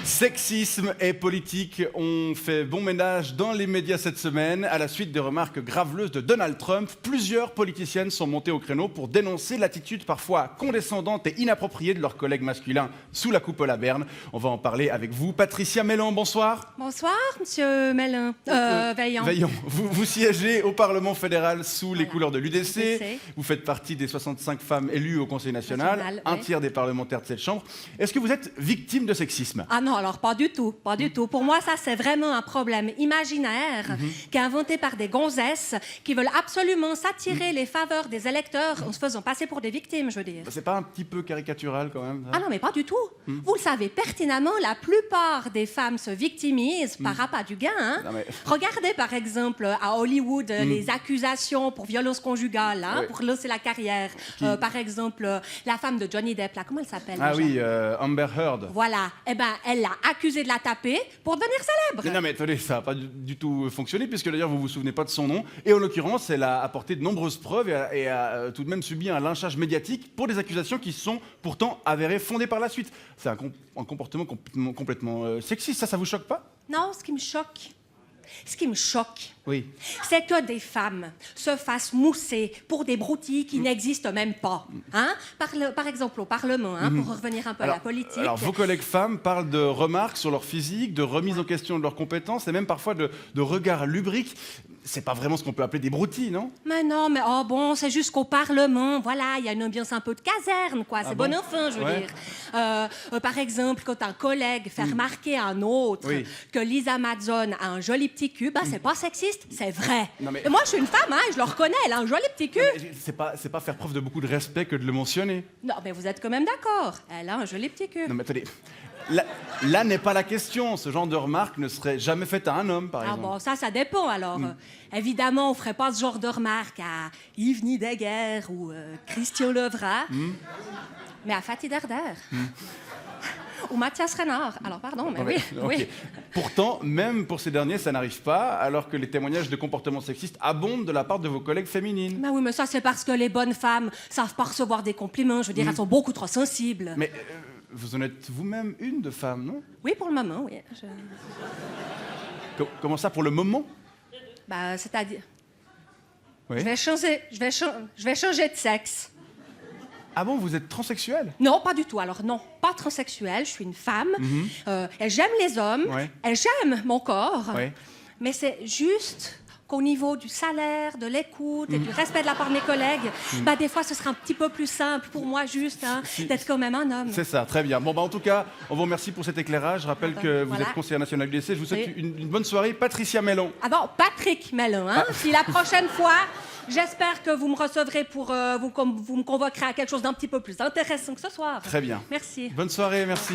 Sexisme et politique ont fait bon ménage dans les médias cette semaine. À la suite des remarques graveleuses de Donald Trump, plusieurs politiciennes sont montées au créneau pour dénoncer l'attitude parfois condescendante et inappropriée de leurs collègues masculins sous la coupole à Berne. On va en parler avec vous. Patricia Mélan, bonsoir. Bonsoir, monsieur Mélin. Veillant. Veillant. Vous siégez au Parlement fédéral sous les couleurs de l'UDC. UDC. Vous faites partie des 65 femmes élues au Conseil national, un tiers des parlementaires de cette chambre. Est-ce que vous êtes victime de sexisme? Ah non, alors pas du tout, pas du tout. Pour moi, ça, c'est vraiment un problème imaginaire qui est inventé par des gonzesses qui veulent absolument s'attirer les faveurs des électeurs en se faisant passer pour des victimes, je veux dire. C'est pas un petit peu caricatural quand même ça? Ah non, mais pas du tout. Vous le savez pertinemment, la plupart des femmes se victimisent par appât du gain. Hein. Non, mais... Regardez par exemple à Hollywood les accusations pour violence conjugale, hein, Ouais. pour lancer la carrière. Par exemple, la femme de Johnny Depp, là, comment elle s'appelle Ah déjà? oui, Amber Heard. Voilà. Eh ben, elle l'a accusée de la taper pour devenir célèbre. Non mais attendez, ça n'a pas du tout fonctionné puisque d'ailleurs vous vous souvenez pas de son nom. Et en l'occurrence, elle a apporté de nombreuses preuves et a tout de même subi un lynchage médiatique pour des accusations qui sont pourtant avérées fondées par la suite. C'est un comportement complètement sexiste, ça vous choque pas? Non, ce qui me choque, Oui. c'est que des femmes se fassent mousser pour des broutilles qui n'existent même pas. Hein? Par exemple, au Parlement, hein, pour revenir un peu à la politique. Alors vos collègues femmes parlent de remarques sur leur physique, de remise en question de leurs compétences et même parfois de regards lubriques. C'est pas vraiment ce qu'on peut appeler des broutilles, non? Mais non, mais oh bon, c'est juste qu'au Parlement, voilà, il y a une ambiance un peu de caserne, quoi. C'est bon enfant, je veux Ouais. dire. Par exemple, quand un collègue fait remarquer à un autre Oui. que Lisa Mazzone a un joli petit cul, ben c'est pas sexiste, c'est vrai. Non, mais- Et moi, je suis une femme, hein, je le reconnais, elle a un joli petit cul. C'est pas faire preuve de beaucoup de respect que de le mentionner. Non, mais vous êtes quand même d'accord. Elle a un joli petit cul. Non mais attendez, là n'est pas la question. Ce genre de remarque ne serait jamais faite à un homme, par Ah exemple. bon, ça dépend alors. Évidemment, on ferait pas ce genre de remarque à Yves Nideguer ou Christian Levrat, mais à Fatih Derder. Ou Mathias Renard. Alors, pardon, mais Ouais, oui, ok. oui. Pourtant, même pour ces derniers, ça n'arrive pas, alors que les témoignages de comportements sexistes abondent de la part de vos collègues féminines. Mais oui, mais ça, c'est parce que les bonnes femmes savent pas recevoir des compliments. Je veux dire, elles sont beaucoup trop sensibles. Mais vous en êtes vous-même une de femme, non? Oui, pour le moment, oui. Comment ça, pour le moment? Bah, c'est-à-dire... Oui. Je vais changer de sexe. Ah bon, vous êtes transsexuel? Non, pas du tout. Alors non, pas transsexuelle, je suis une femme. J'aime les hommes, Ouais. j'aime mon corps, Ouais. mais c'est juste qu'au niveau du salaire, de l'écoute et du respect de la part de mes collègues, bah, des fois, ce serait un petit peu plus simple pour moi juste hein, d'être quand même un homme. C'est ça, très bien. Bon, bah, en tout cas, on vous remercie pour cet éclairage. Je rappelle que vous Voilà. êtes conseillère nationale du lycée. Je vous souhaite Oui. une bonne soirée. Patricia Mélan. Ah bon, Patrick Mellon, hein? Puis la prochaine fois, j'espère que vous me recevrez pour... vous me convoquerez à quelque chose d'un petit peu plus intéressant que ce soir. Très bien. Merci. Bonne soirée, merci.